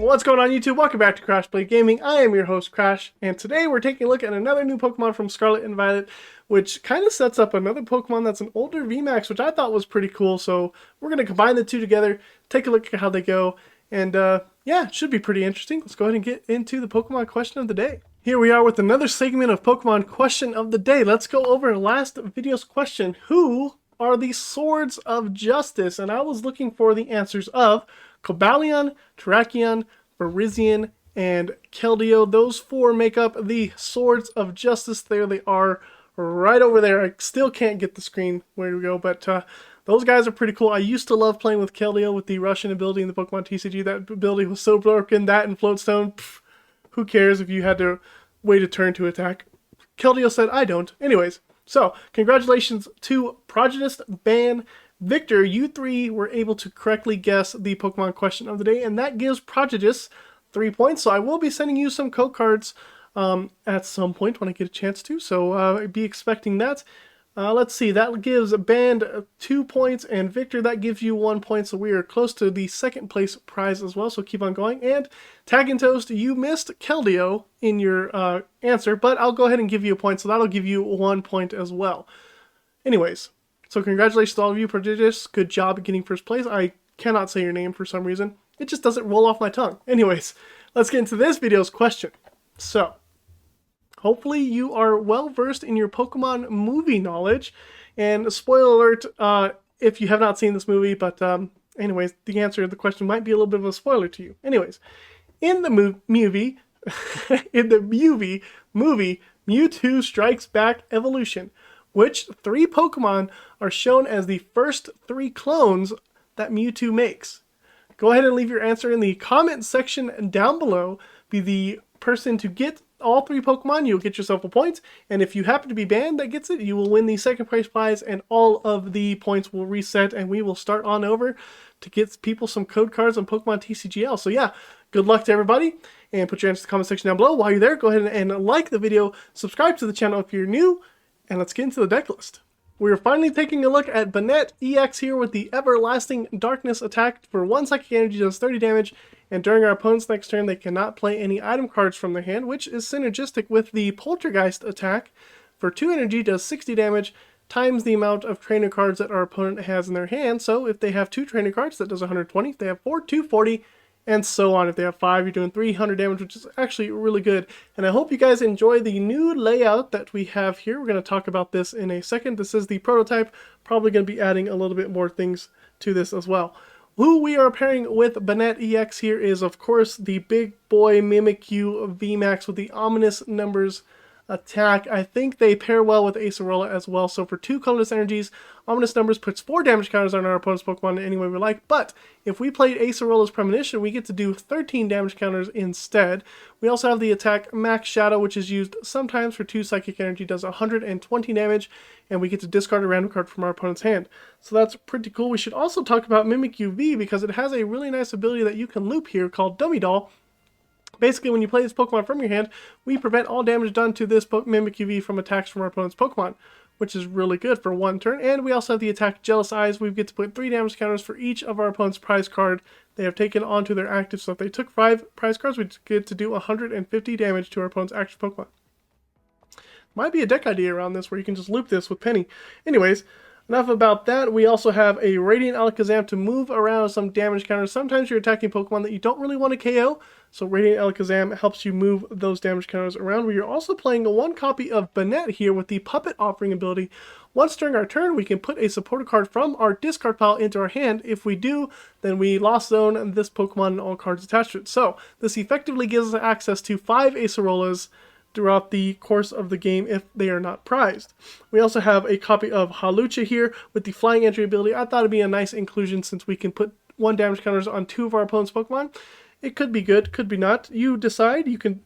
What's going on YouTube? Welcome back to Crash Play Gaming. I am your host Crash, and today we're taking a look at another new Pokemon from Scarlet and Violet, which kind of sets up another Pokemon that's an older VMAX, which I thought was pretty cool. So we're going to combine the two together, take a look at how they go, and yeah, it should be pretty interesting. Let's go ahead and get into the Pokemon question of the day. Here we are with another segment of Pokemon question of the day. Let's go over last video's question. Who are the Swords of Justice? And I was looking for the answers of Cobalion, Terrakion, Virizion, and Keldeo. Those four make up the Swords of Justice. There they are right over there. I still can't get the screen where we go, but those guys are pretty cool. I used to love playing with Keldeo with the Russian ability in the Pokemon TCG. That ability was so broken. That and Floatstone, who cares if you had to wait a turn to attack? Keldeo said, I don't. Anyways, so congratulations to Progenitus, Ban, Victor. You three were able to correctly guess the Pokemon question of the day, and that gives Progenitus 3 points. So I will be sending you some code cards at some point when I get a chance to, so be expecting that. Let's see, that gives Band 2 points, and Victor, that gives you 1 point, so we are close to the second place prize as well, so keep on going. And Tag and Toast, you missed Keldeo in your answer, but I'll go ahead and give you a point, so that'll give you 1 point as well. Anyways, so congratulations to all of you, Prodigious. Good job getting first place. I cannot say your name for some reason. It just doesn't roll off my tongue. Anyways, let's get into this video's question. So, hopefully you are well versed in your Pokemon movie knowledge. And spoiler alert, if you have not seen this movie, but anyways, the answer to the question might be a little bit of a spoiler to you. Anyways, in the movie, Mewtwo Strikes Back Evolution, which 3 Pokemon are shown as the first 3 clones that Mewtwo makes? Go ahead and leave your answer in the comment section down below. Be the person to get all 3 Pokemon, you'll get yourself a point. And if you happen to be banned that gets it, you will win the second place prize, and all of the points will reset, and we will start on over to get people some code cards on Pokemon TCGL. So yeah, good luck to everybody, and put your answers in the comment section down below. While you're there, go ahead and like the video, subscribe to the channel if you're new, and let's get into the deck list. We're finally taking a look at Banette EX here with the Everlasting Darkness attack. For 1 psychic energy, does 30 damage, and during our opponent's next turn, they cannot play any item cards from their hand, which is synergistic with the Poltergeist attack. For 2 energy, does 60 damage, times the amount of trainer cards that our opponent has in their hand. So if they have 2 trainer cards, that does 120. If they have 4, 240. And so on. If they have 5, you're doing 300 damage, which is actually really good. And I hope you guys enjoy the new layout that we have here. We're going to talk about this in a second. This is the prototype. Probably going to be adding a little bit more things to this as well. Who we are pairing with Banette EX here is, of course, the big boy Mimikyu VMAX with the ominous numbers attack. I think they pair well with Acerola as well. So for 2 colorless energies, ominous numbers puts 4 damage counters on our opponent's Pokemon any way we like. But if we played Acerola's Premonition, we get to do 13 damage counters instead. We also have the attack Max Shadow, which is used sometimes for 2 psychic energy, does 120 damage, and we get to discard a random card from our opponent's hand. So that's pretty cool. We should also talk about Mimikyu V, because it has a really nice ability that you can loop here called Dummy Doll. Basically, when you play this Pokemon from your hand, we prevent all damage done to this Mimikyu V from attacks from our opponent's Pokemon, which is really good for 1 turn. And we also have the attack Jealous Eyes. We get to put 3 damage counters for each of our opponent's prize card they have taken onto their active. So if they took 5 prize cards, we get to do 150 damage to our opponent's active Pokemon. Might be a deck idea around this where you can just loop this with Penny. Anyways, enough about that. We also have a Radiant Alakazam to move around some damage counters. Sometimes you're attacking Pokemon that you don't really want to KO, so Radiant Alakazam helps you move those damage counters around. We are also playing 1 copy of Banette here with the Puppet Offering ability. Once during our turn, we can put a supporter card from our discard pile into our hand. If we do, then we Lost Zone this Pokemon and all cards attached to it. So this effectively gives us access to 5 Acerolas throughout the course of the game if they are not prized. We also have a copy of Hawlucha here with the Flying Entry ability. I thought it'd be a nice inclusion since we can put 1 damage counters on 2 of our opponent's Pokemon. It could be good, could be not. You decide. You can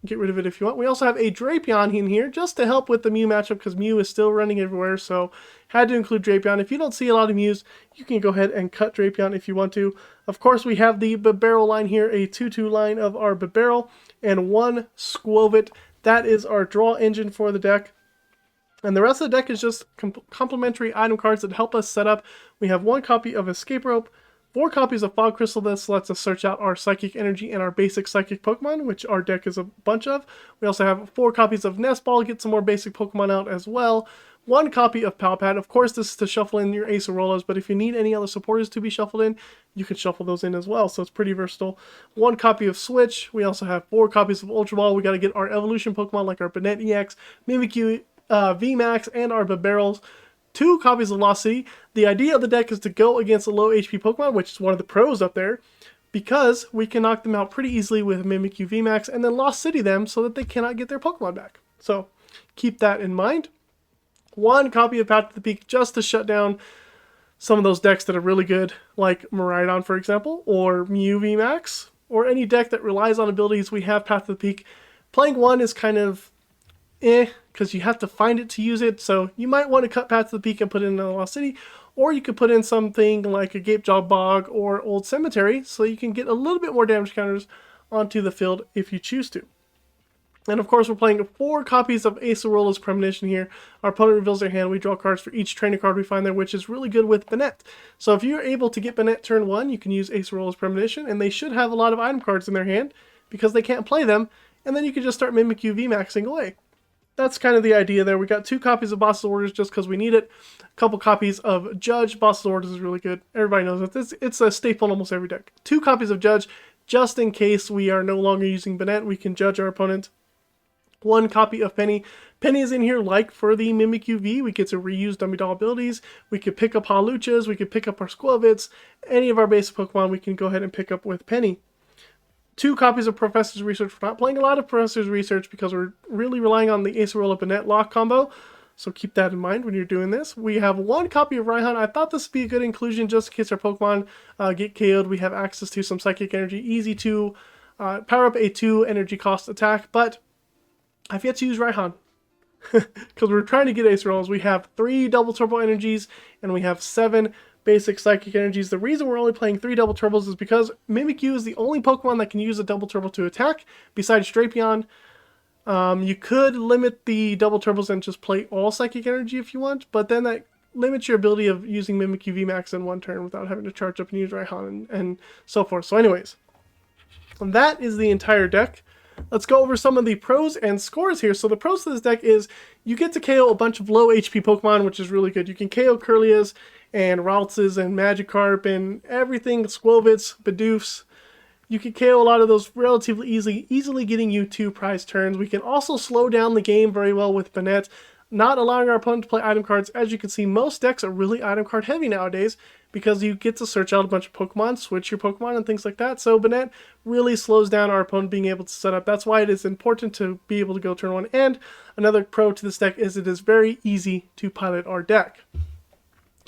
get rid of it if you want. We also have a Drapion in here just to help with the Mew matchup, because Mew is still running everywhere, so had to include Drapion. If you don't see a lot of Mews, you can go ahead and cut Drapion if you want to. Of course, we have the Bibarel line here, a 2-2 line of our Bibarel, and 1 Skwovet. That is our draw engine for the deck. And the rest of the deck is just complementary item cards that help us set up. We have 1 copy of Escape Rope, 4 copies of Fog Crystal. This lets us search out our Psychic Energy and our basic Psychic Pokemon, which our deck is a bunch of. We also have 4 copies of Nest Ball, get some more basic Pokemon out as well. 1 copy of Palpad. Of course, this is to shuffle in your Acerolas, but if you need any other supporters to be shuffled in, you can shuffle those in as well, so it's pretty versatile. 1 copy of Switch. We also have 4 copies of Ultra Ball. We got to get our evolution Pokemon like our Banette EX, Mimikyu VMAX, and our Bibarel. 2 copies of Lost City. The idea of the deck is to go against a low HP Pokemon, which is one of the pros up there, because we can knock them out pretty easily with Mimikyu VMAX and then Lost City them so that they cannot get their Pokemon back. So keep that in mind. 1 copy of Path to the Peak just to shut down some of those decks that are really good, like Miraidon, for example, or Mew VMAX, or any deck that relies on abilities. We have Path to the Peak. Playing 1 is kind of because you have to find it to use it, so you might want to cut Path to the Peak and put it in a Lost City, or you could put in something like a Gapejaw Bog or Old Cemetery, so you can get a little bit more damage counters onto the field if you choose to. And of course, we're playing 4 copies of Acerola's Premonition here. Our opponent reveals their hand. We draw cards for each trainer card we find there, which is really good with Banette. So if you're able to get Banette turn 1, you can use Acerola's Premonition, and they should have a lot of item cards in their hand because they can't play them, and then you can just start Mimikyu VMAXing away. That's kind of the idea there. We got 2 copies of Boss's Orders just because we need it. A couple copies of Judge. Boss's Orders is really good. Everybody knows it. It's a staple in almost every deck. 2 copies of Judge just in case we are no longer using Banette. We can judge our opponent. 1 copy of Penny. Penny is in here like for the Mimikyu V. We get to reuse dummy doll abilities. We could pick up Hawluchas. We could pick up our Skwovet. Any of our basic Pokemon we can go ahead and pick up with Penny. 2 copies of Professor's Research. We're not playing a lot of Professor's Research because we're really relying on the Acerola Banette lock combo. So keep that in mind when you're doing this. We have 1 copy of Raihan. I thought this would be a good inclusion just in case our Pokemon get KO'd. We have access to some Psychic Energy. Easy to power up a 2 energy cost attack, but I've yet to use Raihan because we're trying to get Acerolas. We have 3 double turbo energies and we have 7 basic psychic energies. The reason we're only playing 3 double turbos is because Mimikyu is the only Pokemon that can use a double turbo to attack besides Drapion. You could limit the double turbos and just play all psychic energy if you want, but then that limits your ability of using Mimikyu VMAX in 1 turn without having to charge up and use Raihan and so forth. So anyways, that is the entire deck. Let's go over some of the pros and scores here. So the pros to this deck is you get to KO a bunch of low HP Pokemon, which is really good. You can KO Curlias and Raltses and Magikarp and everything, Skwovet's, Bidoofs. You can KO a lot of those relatively easily getting you 2 prize turns. We can also slow down the game very well with Banette, not allowing our opponent to play item cards. As you can see, most decks are really item card heavy nowadays because you get to search out a bunch of Pokemon, switch your Pokemon, and things like that. So Banette really slows down our opponent being able to set up. That's why it is important to be able to go turn 1. And another pro to this deck is it is very easy to pilot our deck.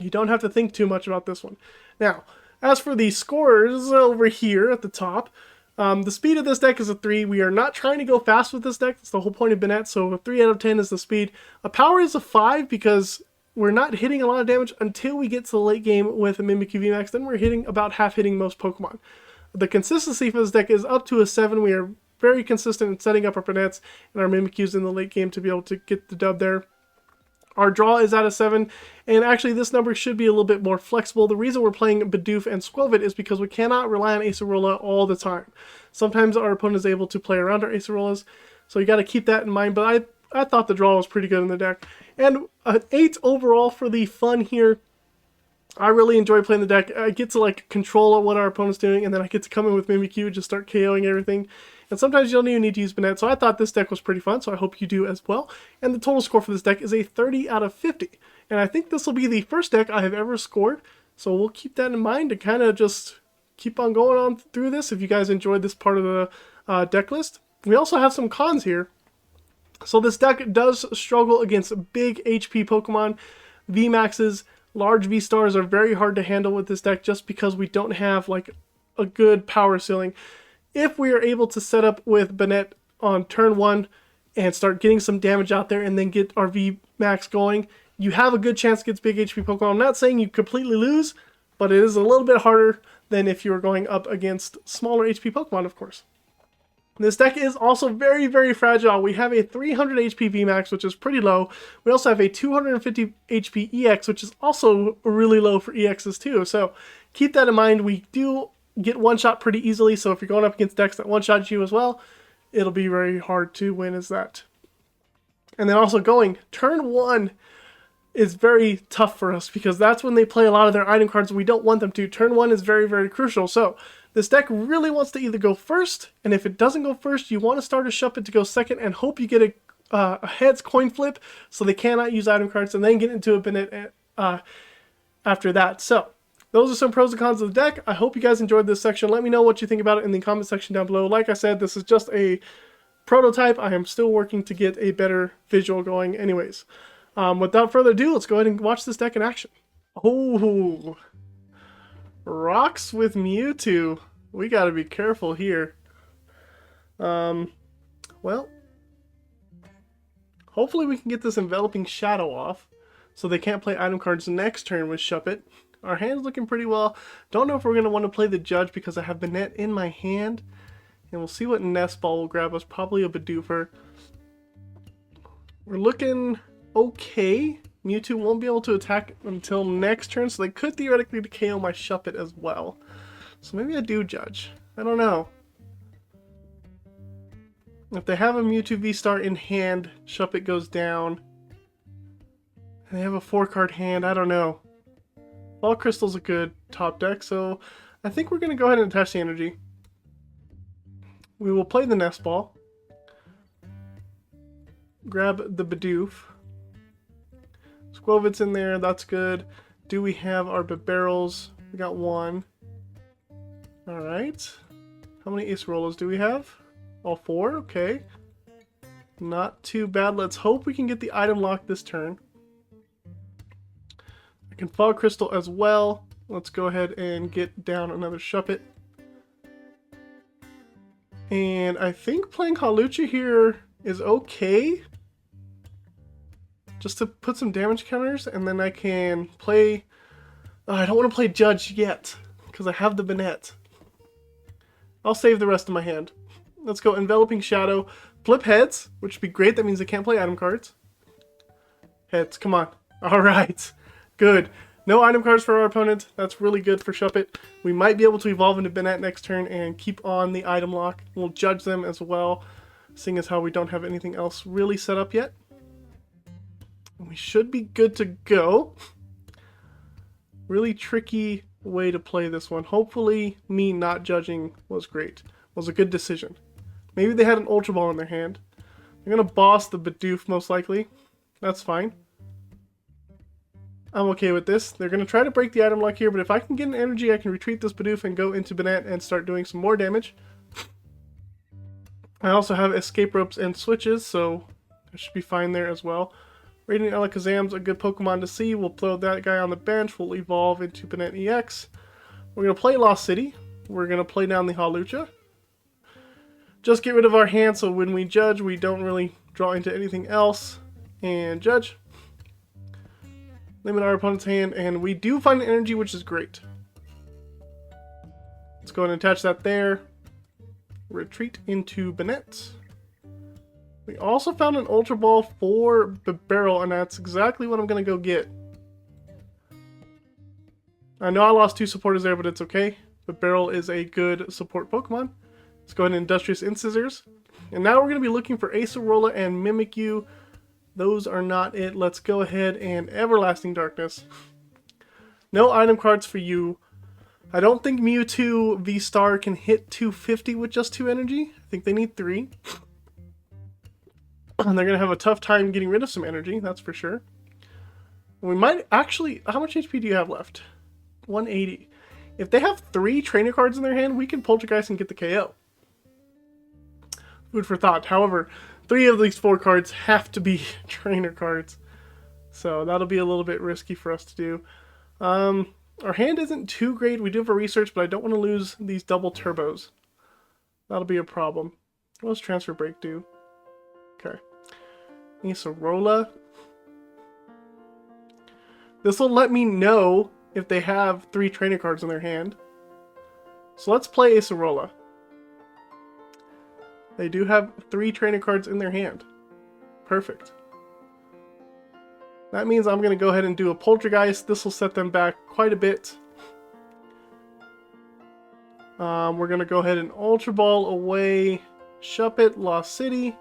You don't have to think too much about this one. Now, as for the scores over here at the top, the speed of this deck is a 3. We are not trying to go fast with this deck. That's the whole point of Banette. So a 3 out of 10 is the speed. A power is a 5 because we're not hitting a lot of damage until we get to the late game with a Mimikyu VMAX. Then we're hitting about half hitting most Pokemon. The consistency for this deck is up to a 7. We are very consistent in setting up our Banettes and our Mimikyus in the late game to be able to get the dub there. Our draw is at a 7, and actually this number should be a little bit more flexible. The reason we're playing Bidoof and Skwovet is because we cannot rely on Acerola all the time. Sometimes our opponent is able to play around our Acerolas, so you got to keep that in mind, but I thought the draw was pretty good in the deck. And an 8 overall for the fun here. I really enjoy playing the deck. I get to like control what our opponent's doing, and then I get to come in with Mimikyu and just start KOing everything. And sometimes you don't even need to use Banette, so I thought this deck was pretty fun, so I hope you do as well. And the total score for this deck is a 30 out of 50. And I think this will be the first deck I have ever scored, so we'll keep that in mind to kind of just keep on going on through this if you guys enjoyed this part of the deck list. We also have some cons here. So this deck does struggle against big HP Pokemon. VMAXs, large V-Stars are very hard to handle with this deck just because we don't have like a good power ceiling. If we are able to set up with Banette on turn 1 and start getting some damage out there and then get our VMAX going, you have a good chance against big HP Pokemon. I'm not saying you completely lose, but it is a little bit harder than if you were going up against smaller HP Pokemon, of course. This deck is also very, very fragile. We have a 300 HP VMAX, which is pretty low. We also have a 250 HP EX, which is also really low for EXs too. So keep that in mind. We do get one-shot pretty easily, so if you're going up against decks that one-shot you as well, it'll be very hard to win as that. And then also going turn 1 is very tough for us because that's when they play a lot of their item cards we don't want them to. Turn 1 is very, very crucial. So this deck really wants to either go first, and if it doesn't go first, you want to start a Shuppet to go second and hope you get a heads coin flip so they cannot use item cards, and then get into a Banette after that. So those are some pros and cons of the deck. I hope you guys enjoyed this section. Let me know what you think about it in the comment section down below. Like I said, this is just a prototype. I am still working to get a better visual going anyways. Without further ado, let's go ahead and watch this deck in action. Oh, rocks with Mewtwo. We gotta be careful here. Well, hopefully we can get this enveloping shadow off so they can't play item cards next turn with Shuppet. Our hand's looking pretty well. Don't know if we're going to want to play the Judge because I have Banette in my hand. And we'll see what Nest Ball will grab us. Probably a Bidoofer. We're looking okay. Mewtwo won't be able to attack until next turn, so they could theoretically KO my Shuppet as well. So maybe I do Judge. I don't know. If they have a Mewtwo V-Star in hand, Shuppet goes down. And they have a 4-card hand, I don't know. Fog Crystal's a good top deck, so I think we're going to go ahead and attach the energy. We will play the Nest Ball. Grab the Bidoof. Skwovet's in there, that's good. Do we have our Bibarels? We got 1. Alright. How many Acerolas do we have? All 4, okay. Not too bad. Let's hope we can get the item lock this turn. I can Fog Crystal as well. Let's go ahead and get down another Shuppet. And I think playing Hawlucha here is okay. Just to put some damage counters, and then I can play... I don't want to play Judge yet, because I have the Banette. I'll save the rest of my hand. Let's go Enveloping Shadow. Flip heads, which would be great. That means I can't play item cards. Heads, come on. Alright. Good. No item cards for our opponent. That's really good for Shuppet. We might be able to evolve into Banette next turn and keep on the item lock. We'll judge them as well, seeing as how we don't have anything else really set up yet. We should be good to go. Really tricky way to play this one. Hopefully me not judging was great. Was a good decision. Maybe they had an Ultra Ball in their hand. They're going to boss the Bidoof most likely. That's fine. I'm okay with this. They're going to try to break the item lock here, but if I can get an energy, I can retreat this Bidoof and go into Banette and start doing some more damage. I also have escape ropes and switches, so I should be fine there as well. Radiant Alakazam's a good Pokemon to see. We'll throw that guy on the bench. We'll evolve into Banette EX. We're going to play Lost City. We're going to play down the Hawlucha. Just get rid of our hand so when we judge, we don't really draw into anything else. And judge. Limit our opponent's hand, and we do find an energy, which is great. Let's go ahead and attach that there. Retreat into Banette. We also found an Ultra Ball for Bibarel, and that's exactly what I'm going to go get. I know I lost 2 supporters there, but it's okay. Bibarel is a good support Pokemon. Let's go ahead and Industrious Incisors. And now we're going to be looking for Acerola and Mimikyu. Those are not it. Let's go ahead and Everlasting Darkness. No item cards for you. I don't think Mewtwo V-Star can hit 250 with just 2 energy. I think they need 3. And they're going to have a tough time getting rid of some energy, that's for sure. We might actually... How much HP do you have left? 180. If they have 3 trainer cards in their hand, we can Poltergeist and get the KO. Food for thought. However, 3 of these 4 cards have to be trainer cards. So that'll be a little bit risky for us to do. Our hand isn't too great. We do have a research, but I don't want to lose these double turbos. That'll be a problem. What does Transfer Break do? Okay. Acerola. This will let me know if they have 3 trainer cards in their hand. So let's play Acerola. They do have 3 trainer cards in their hand. Perfect. That means I'm going to go ahead and do a Poltergeist. This will set them back quite a bit. We're going to go ahead and Ultra Ball away Shuppet Lost City.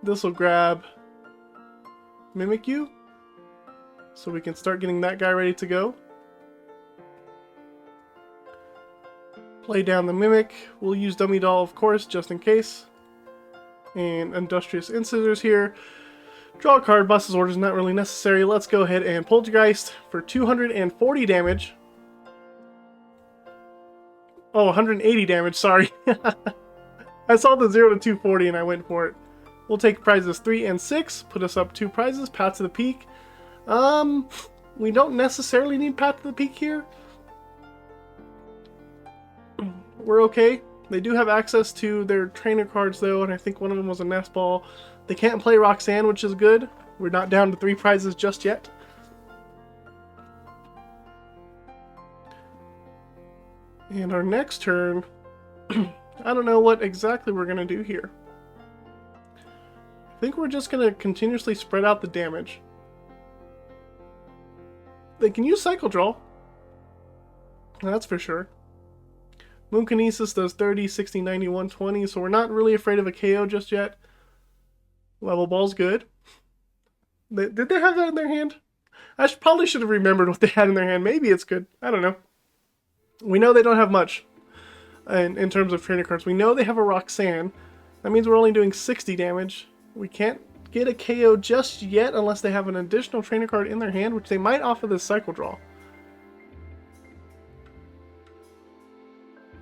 This will grab Mimikyu, so we can start getting that guy ready to go. Play down the Mimic. We'll use Dummy Doll, of course, just in case. And Industrious Incisors here. Draw a card. Boss's Order is not really necessary. Let's go ahead and Poltergeist for 240 damage. Oh, 180 damage, sorry. I saw the 0 to 240 and I went for it. We'll take prizes 3 and 6, put us up 2 prizes, Path to the Peak. We don't necessarily need Path to the Peak here. We're okay. They do have access to their trainer cards though, and I think one of them was a Nest Ball. They can't play Roxanne, which is good. We're not down to 3 prizes just yet. And our next turn, I don't know what exactly we're going to do here. I think we're just going to continuously spread out the damage. They can use Cycle Draw. That's for sure. Moonkinesis does 30, 60, 90, 120, so we're not really afraid of a KO just yet. Level Ball's good. Did they have that in their hand? I probably should have remembered what they had in their hand. Maybe it's good. I don't know. We know they don't have much in terms of trainer cards. We know they have a Roxanne. That means we're only doing 60 damage. We can't get a KO just yet unless they have an additional trainer card in their hand, which they might offer this Cycle Draw.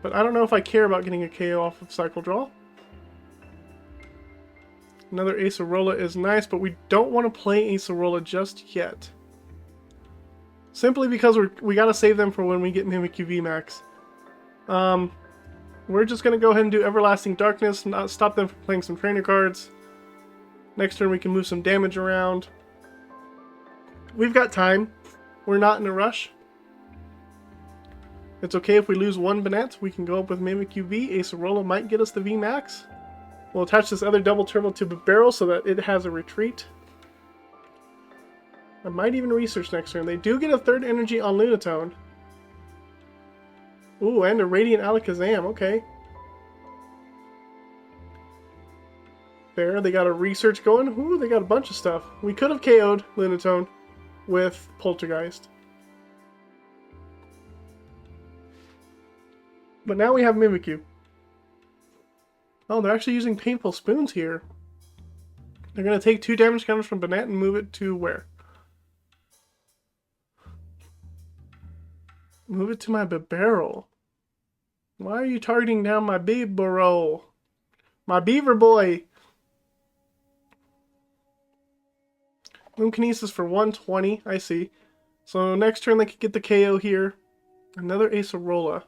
But I don't know if I care about getting a KO off of Cycle Draw. Another Acerola is nice, but we don't want to play Acerola just yet. Simply because we got to save them for when we get Mimikyu VMAX. We're just going to go ahead and do Everlasting Darkness, not stop them from playing some trainer cards. Next turn we can move some damage around. We've got time. We're not in a rush. It's okay if we lose one Banette. We can go up with Mimikyu V. Acerola might get us the VMAX. We'll attach this other double turbo to Bibarel so that it has a retreat. I might even research next turn. They do get a 3rd energy on Lunatone. Ooh, and a Radiant Alakazam. Okay. There, they got a research going. Ooh, they got a bunch of stuff. We could have KO'd Lunatone with Poltergeist. But now we have Mimikyu. Oh, they're actually using Painful Spoons here. They're going to take 2 damage counters from Banette and move it to where? Move it to my Bibarel. Why are you targeting down my Bibarel? My beaver boy! Moonkinesis for 120, I see. So next turn they could get the KO here. Another Acerola.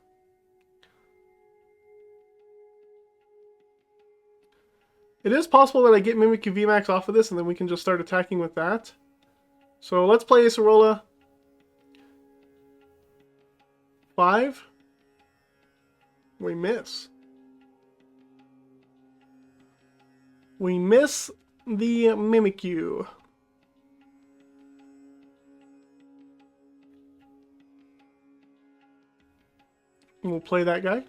It is possible that I get Mimikyu VMAX off of this and then we can just start attacking with that. So let's play Acerola. 5. We miss. We miss the Mimikyu. We'll play that guy.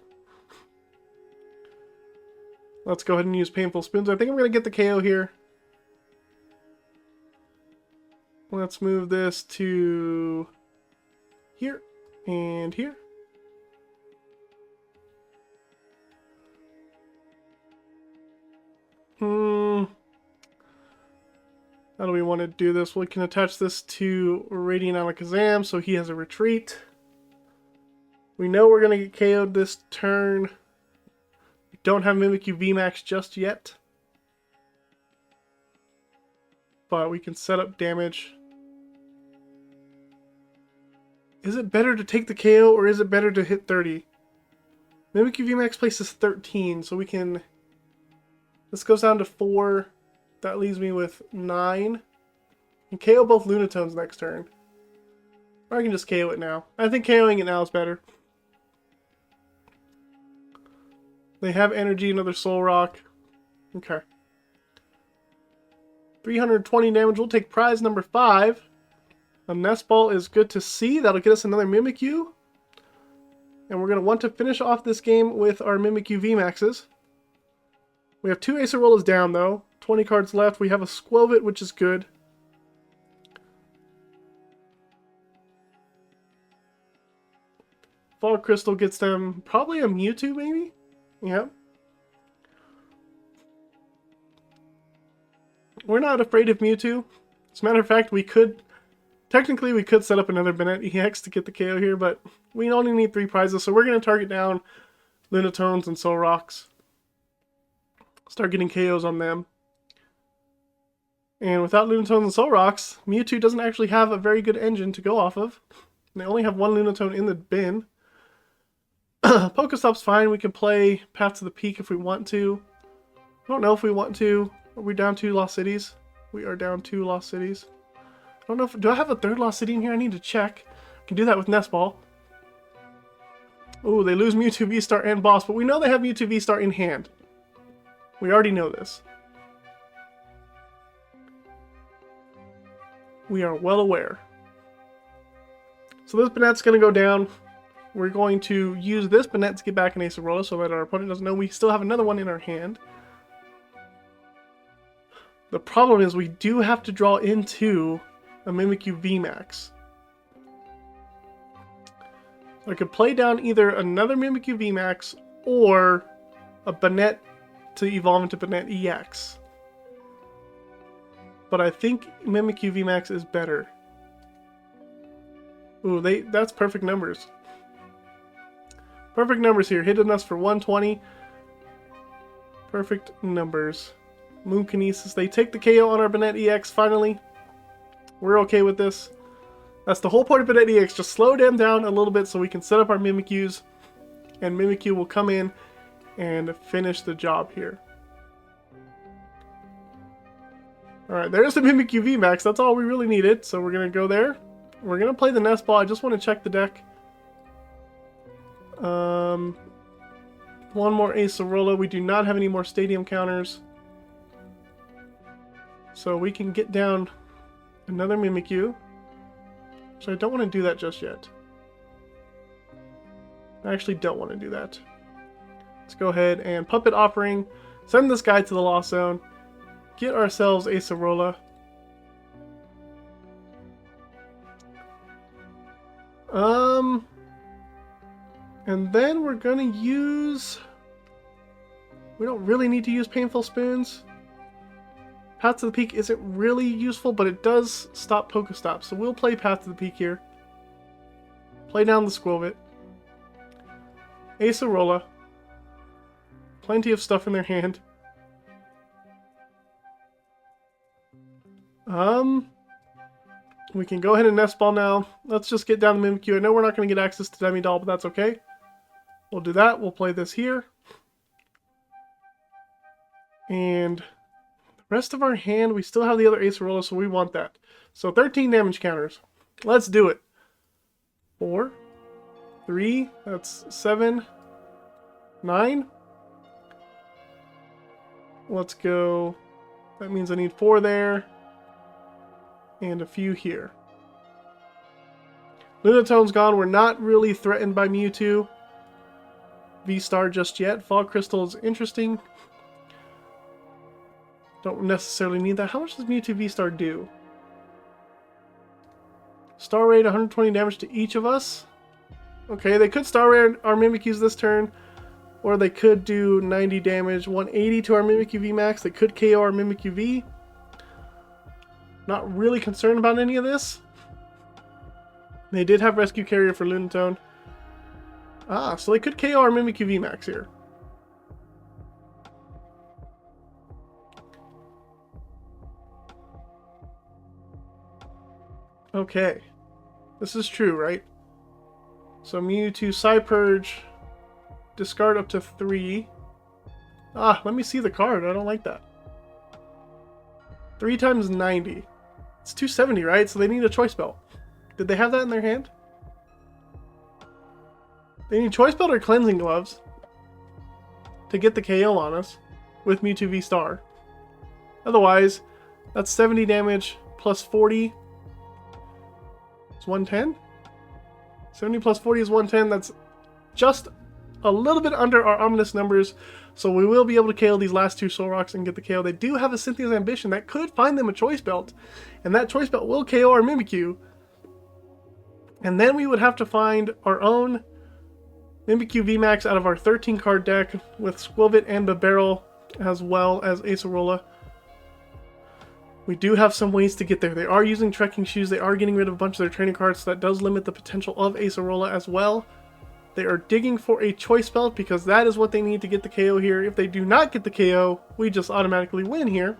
Let's go ahead and use Painful Spoons. I think I'm going to get the KO here. Let's move this to here and here. How do we want to do this? We can attach this to Radiant Alakazam so he has a retreat. We know we're going to get KO'd this turn. We don't have Mimikyu VMAX just yet. But we can set up damage. Is it better to take the KO or is it better to hit 30? Mimikyu VMAX places 13, so we can... This goes down to 4. That leaves me with 9. And KO both Lunatones next turn. Or I can just KO it now. I think KOing it now is better. They have energy, another soul rock. Okay. 320 damage. We'll take prize number 5. A nest ball is good to see. That'll get us another Mimikyu. And we're going to want to finish off this game with our Mimikyu VMAXs. We have 2 Acerolas down though. 20 cards left. We have a Skwovet, which is good. Fog Crystal gets them probably a Mewtwo maybe? Yep. We're not afraid of Mewtwo. As a matter of fact, technically we could set up another Banette EX to get the KO here, but we only need 3 prizes, so we're going to target down Lunatones and Soul Rocks. Start getting KOs on them. And without Lunatones and Soul Rocks, Mewtwo doesn't actually have a very good engine to go off of. And they only have 1 Lunatone in the bin. Pokestop's fine. We can play Path to the Peak if we want to. I don't know if we want to. Are we down 2 Lost Cities? We are down 2 Lost Cities. I don't know if... Do I have a 3rd Lost City in here? I need to check. I can do that with Nest Ball. Ooh, they lose Mewtwo V-Star and Boss, but we know they have Mewtwo V-Star in hand. We already know this. We are well aware. So this Banette's going to go down. We're going to use this Banette to get back an Acerola so that our opponent doesn't know we still have another one in our hand. The problem is we do have to draw into a Mimikyu VMAX. So I could play down either another Mimikyu VMAX or a Banette to evolve into Banette EX. But I think Mimikyu VMAX is better. Ooh, that's perfect numbers. Perfect numbers here, hitting us for 120. Perfect numbers. Moon Kinesis. They take the KO on our Banette EX finally. We're okay with this. That's the whole point of Banette EX. Just slow them down a little bit so we can set up our Mimikyus. And Mimikyu will come in and finish the job here. Alright, there's the Mimikyu VMAX. That's all we really needed. So we're going to go there. We're going to play the Nest Ball. I just want to check the deck. One more Acerola. We do not have any more stadium counters. So we can get down another Mimikyu. So I don't want to do that just yet. I actually don't want to do that. Let's go ahead and Puppet Offering. Send this guy to the Lost Zone. Get ourselves Acerola. And then we're gonna use... We don't really need to use Painful Spoons. Path to the Peak isn't really useful, but it does stop Pokestops. So we'll play Path to the Peak here. Play down the Skwovet. Acerola. Plenty of stuff in their hand. We can go ahead and Nest Ball now. Let's just get down the Mimikyu. I know we're not going to get access to Demi Doll, but that's okay. We'll do that. We'll play this here. And the rest of our hand, we still have the other Acerola, so we want that. So 13 damage counters. Let's do it. 4, 3, that's 7, 9. Let's go. That means I need 4 there. And a few here. Lunatone's gone. We're not really threatened by Mewtwo V-Star just yet. Fog Crystal is interesting. Don't necessarily need that. How much does Mewtwo V-Star do? Star Raid 120 damage to each of us. Okay, they could Star Raid our Mimikyus this turn. Or they could do 90 damage, 180 to our Mimikyu VMAX. They could KO our Mimikyu V. Not really concerned about any of this. They did have Rescue Carrier for Lunatone. Ah, so they could KO our Mimikyu VMAX here. Okay. This is true, right? So Mewtwo Psypurge. Discard up to 3. Ah, let me see the card. I don't like that. 3 times 90. It's 270, right? So they need a Choice Belt. Did they have that in their hand? They need Choice Belt or Cleansing Gloves. to get the KO on us with Mewtwo V Star. Otherwise, that's 70 damage plus 40. It's 110. 70 plus 40 is 110. That's just a little bit under our ominous numbers. So we will be able to KO these last two Solrocks and get the KO. They do have a Cynthia's Ambition that could find them a Choice Belt. And that Choice Belt will KO our Mimikyu. And then we would have to find our own Mimikyu VMAX out of our 13 card deck with Skwovet and Bibarel as well as Acerola. We do have some ways to get there. They are using trekking shoes. They are getting rid of a bunch of their training cards, so that does limit the potential of Acerola as well. They are digging for a Choice Belt because that is what they need to get the KO here. If they do not get the KO, we just automatically win here.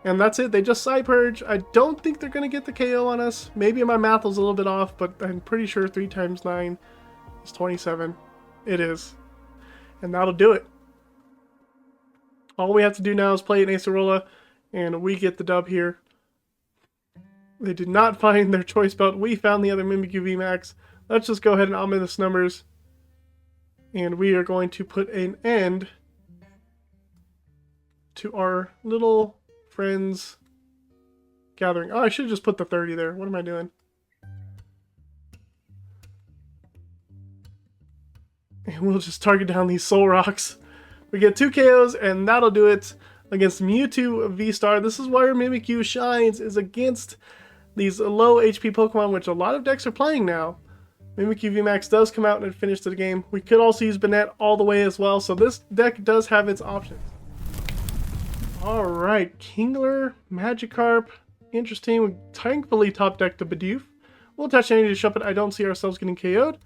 And that's it. They just Side Purge. I don't think they're going to get the KO on us. Maybe my math was a little bit off, but I'm pretty sure 3 times 9 is 27. It is. And that'll do it. All we have to do now is play an Acerola, and we get the dub here. They did not find their Choice Belt. We found the other Mimikyu VMAX. Let's just go ahead and ominous numbers. And we are going to put an end to our little friends gathering. Oh, I should have just put the 30 there. What am I doing? And we'll just target down these Solrocks. We get 2 KOs, and that'll do it against Mewtwo V Star. This is where Mimikyu shines, is against these low HP Pokemon, which a lot of decks are playing now. Mimikyu VMAX does come out and finish the game. We could also use Banette all the way as well, so this deck does have its options. Alright, Kingler, Magikarp, interesting. We thankfully top decked the Bidoof. We'll attach energy to Shuppet. I don't see ourselves getting KO'd.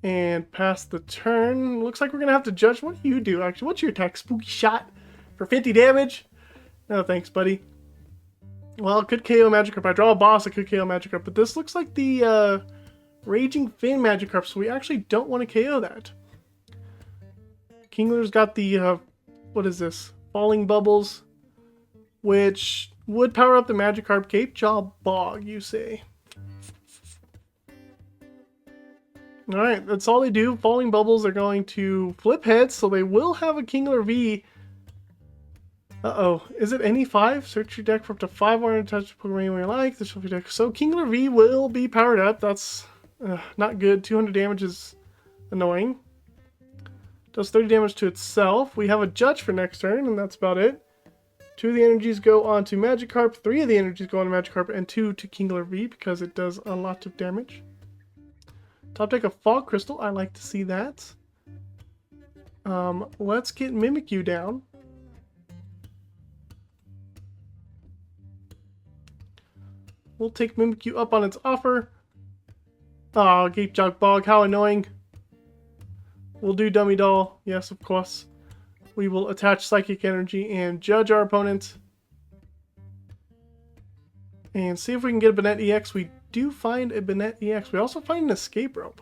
And pass the turn. Looks like we're going to have to judge. What do you do, actually? What's your attack? Spooky Shot for 50 damage? No, thanks, buddy. Well, it could KO Magikarp. If I draw a boss, it could KO Magikarp. But this looks like the Raging Fin Magikarp, so we actually don't want to KO that. Kingler's got the, what is this? Falling Bubbles, which would power up the Magikarp. Cape Jaw Bog, you say. Alright, that's all they do. Falling Bubbles are going to flip heads, so they will have a Kingler V. Uh-oh. Is it any 5? Search your deck for up to 5 more and touch Pokemon you like. This will be deck. So Kingler V will be powered up. That's not good. 200 damage is annoying. Does 30 damage to itself. We have a Judge for next turn, and that's about it. 2 of the energies go on to Magikarp. 3 of the energies go on to Magikarp, and 2 to Kingler V because it does a lot of damage. Top deck of Fog Crystal. I like to see that. Let's get Mimikyu down. We'll take Mimikyu up on its offer. Aw, Gape Jog Bog, how annoying. We'll do Dummy Doll. Yes, of course. We will attach Psychic Energy and judge our opponent. And see if we can get a Banette EX. We do find a Banette EX. We also find an Escape Rope.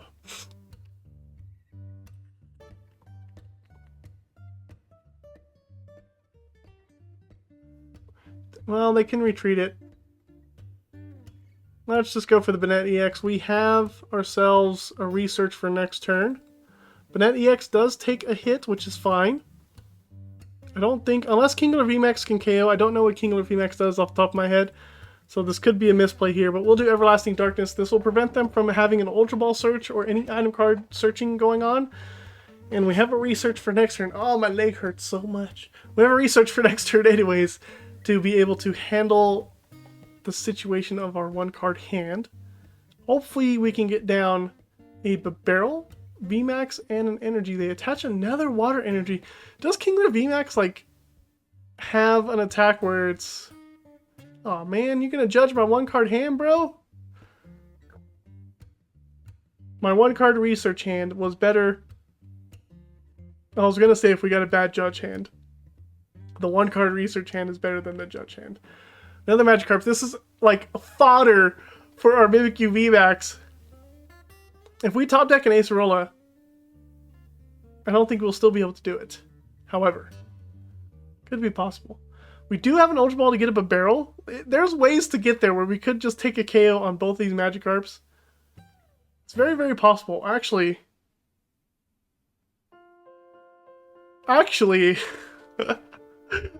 Well, they can retreat it. Let's just go for the Banette EX. We have ourselves a research for next turn. Banette EX does take a hit, which is fine. I don't think, unless Kingler VMAX can KO, I don't know what Kingler VMAX does off the top of my head. So this could be a misplay here, but we'll do Everlasting Darkness. This will prevent them from having an Ultra Ball search or any item card searching going on. And we have a research for next turn. Oh, my leg hurts so much. We have a research for next turn anyways to be able to handle the situation of our 1-card hand. Hopefully we can get down a Bibarel VMAX and an energy. They attach another water energy. Does Kingler VMAX like have an attack where it's, oh man, you're gonna judge my 1-card hand, bro? My 1-card research hand was better. I was gonna say if we got a bad judge hand. The 1-card research hand is better than the judge hand. Another Magikarp. This is like fodder for our Mimikyu VMAX. If we top deck an Acerola, I don't think we'll still be able to do it. However, could be possible. We do have an Ultra Ball to get up a barrel. There's ways to get there where we could just take a KO on both these Magikarps. It's very, very possible. Actually, Actually,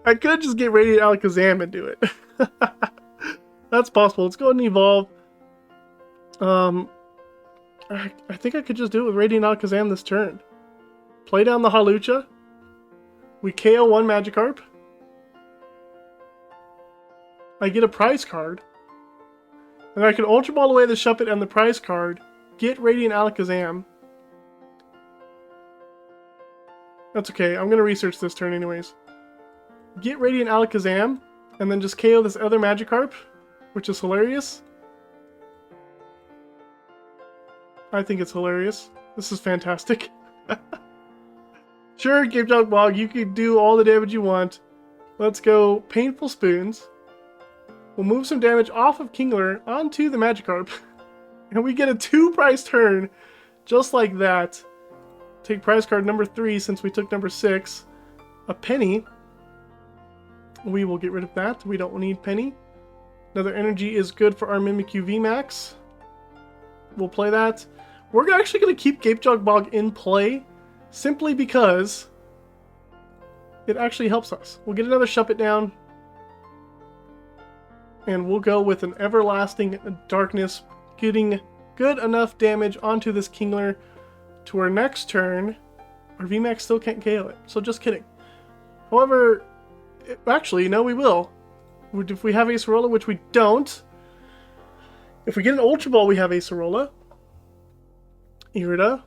I could just get Radiant Alakazam and do it. That's possible. Let's go ahead and evolve. I think I could just do it with Radiant Alakazam this turn. Play down the Hawlucha. We KO one Magikarp. I get a prize card. And I can Ultra Ball away the Shuppet and the prize card. Get Radiant Alakazam. That's okay. I'm going to research this turn anyways. Get Radiant Alakazam. And then just KO this other Magikarp. Which is hilarious. I think it's hilarious. This is fantastic. Sure, Game Dog Bog, you can do all the damage you want. Let's go Painful Spoons. We'll move some damage off of Kingler onto the Magikarp. And we get a 2-prize turn. Just like that. Take prize card number 3 since we took number 6. A Penny. We will get rid of that. We don't need Penny. Another energy is good for our Mimikyu VMAX. We'll play that. We're actually going to keep Gapejog Bog in play simply because it actually helps us. We'll get another Shuppet down. And we'll go with an Everlasting Darkness, getting good enough damage onto this Kingler to our next turn. Our VMAX still can't KO it, so just kidding. However, actually, no, we will. If we have Acerola, which we don't. If we get an Ultra Ball, we have Acerola. Irida.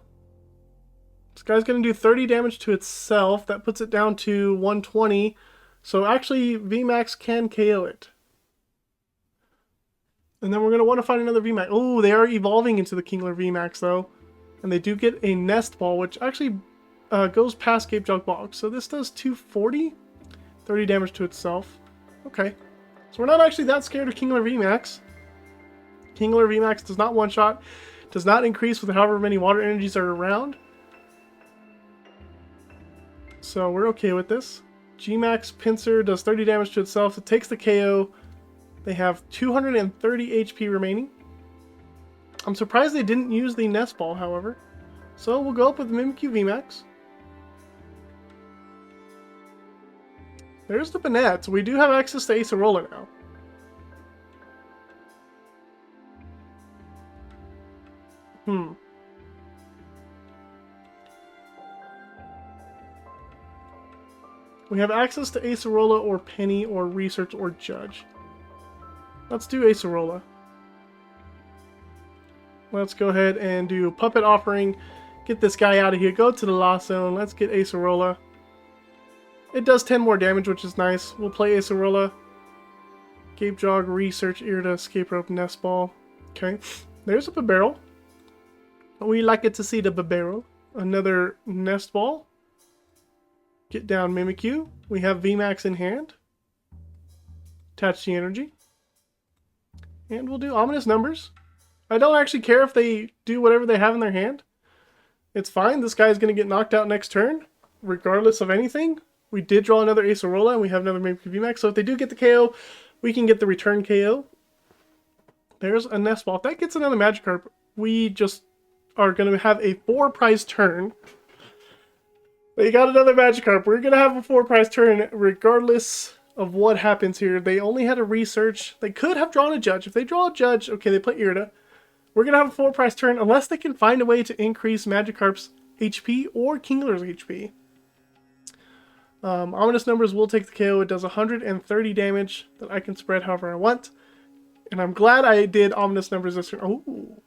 This guy's going to do 30 damage to itself. That puts it down to 120. So actually, VMAX can KO it. And then we're going to want to find another VMAX. Oh, they are evolving into the Kingler VMAX, though. And they do get a Nest Ball, which actually goes past Gapejog Bog. So this does 240. 30 damage to itself. Okay. So we're not actually that scared of Kingler VMAX. Kingler VMAX does not one-shot. Does not increase with however many water energies are around. So we're okay with this. Gmax Pincer does 30 damage to itself. It takes the KO. They have 230 HP remaining. I'm surprised they didn't use the Nest Ball, however. So we'll go up with Mimikyu VMAX. There's the Banette. We do have access to Acerola now. We have access to Acerola or Penny or Research or Judge. Let's do Acerola. Let's go ahead and do Puppet Offering. Get this guy out of here. Go to the Lost Zone. Let's get Acerola. It does 10 more damage, which is nice. We'll play Acerola. Gapejog, Research, Irida, Escape Rope, Nest Ball. Okay. There's a Bibarel. We like it to see the Bibarel. Another Nest Ball. Get down Mimikyu. We have VMAX in hand. Attach the energy. And we'll do Ominous Numbers. I don't actually care if they do whatever they have in their hand. It's fine. This guy's going to get knocked out next turn, regardless of anything. We did draw another Acerola, and we have another Mimikyu VMAX. So if they do get the KO, we can get the return KO. There's a Nest Ball. If that gets another Magikarp, we just are going to have a 4-prize turn. They got another Magikarp. We're going to have a 4-prize turn regardless of what happens here. They only had a Research. They could have drawn a Judge. If they draw a Judge, okay, they play Irida. We're going to have a 4-prize turn unless they can find a way to increase Magikarp's HP or Kingler's HP. Ominous Numbers will take the KO. It does 130 damage that I can spread however I want. And I'm glad I did Ominous Numbers this turn. Oh,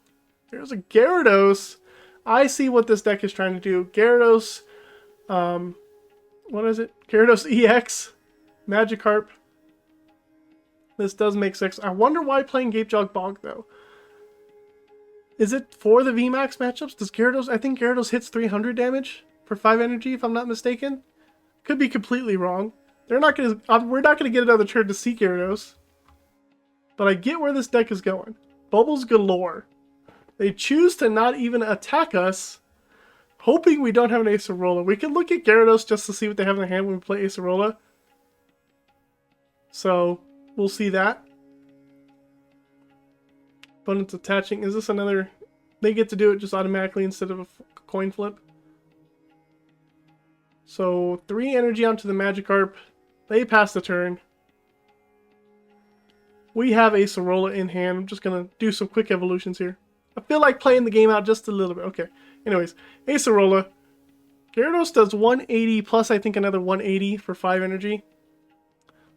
there's a Gyarados. I see what this deck is trying to do. Gyarados, what is it? Gyarados EX, Magikarp. This does make 6. I wonder why playing Gapejog Bog, though. Is it for the VMAX matchups? Does Gyarados, I think Gyarados hits 300 damage for 5 energy, if I'm not mistaken. Could be completely wrong. We're not gonna get another turn to see Gyarados. But I get where this deck is going. Bubbles galore. They choose to not even attack us, hoping we don't have an Acerola. We can look at Gyarados just to see what they have in their hand when we play Acerola. So, we'll see that. Opponent's attaching. Is this another... They get to do it just automatically instead of a coin flip. So 3 energy onto the Magikarp. They pass the turn. We have Acerola in hand. I'm just going to do some quick evolutions here. I feel like playing the game out just a little bit. Okay. Anyways, Acerola. Gyarados does 180 plus I think another 180 for 5 energy.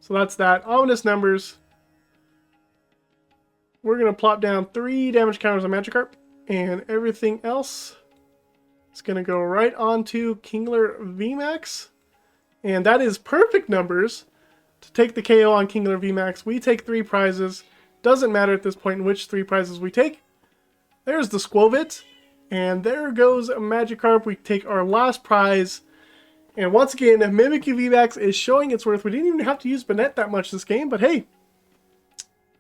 So that's that. Ominous numbers. We're going to plop down 3 damage counters on Magikarp. And everything else is going to go right onto Kingler VMAX. And that is perfect numbers to take the KO on Kingler VMAX. We take 3 prizes. Doesn't matter at this point which 3 prizes we take. There's the Skwovet. And there goes a Magikarp. We take our last prize. And once again, Mimikyu VMAX is showing its worth. We didn't even have to use Banette that much this game. But hey,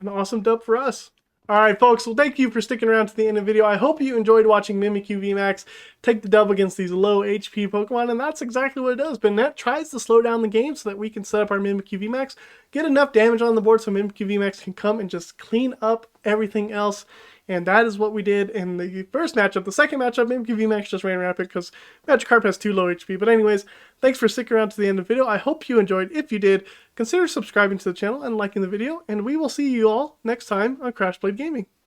an awesome dub for us. Alright folks, well thank you for sticking around to the end of the video. I hope you enjoyed watching Mimikyu VMAX take the dub against these low HP Pokemon, and that's exactly what it does. Banette tries to slow down the game so that we can set up our Mimikyu VMAX, get enough damage on the board so Mimikyu VMAX can come and just clean up everything else. And that is what we did in the first matchup. The second matchup, Mimikyu VMAX just ran rapid because Magikarp has 2 low HP. But anyways, thanks for sticking around to the end of the video. I hope you enjoyed. If you did, consider subscribing to the channel and liking the video. And we will see you all next time on Crash Blade Gaming.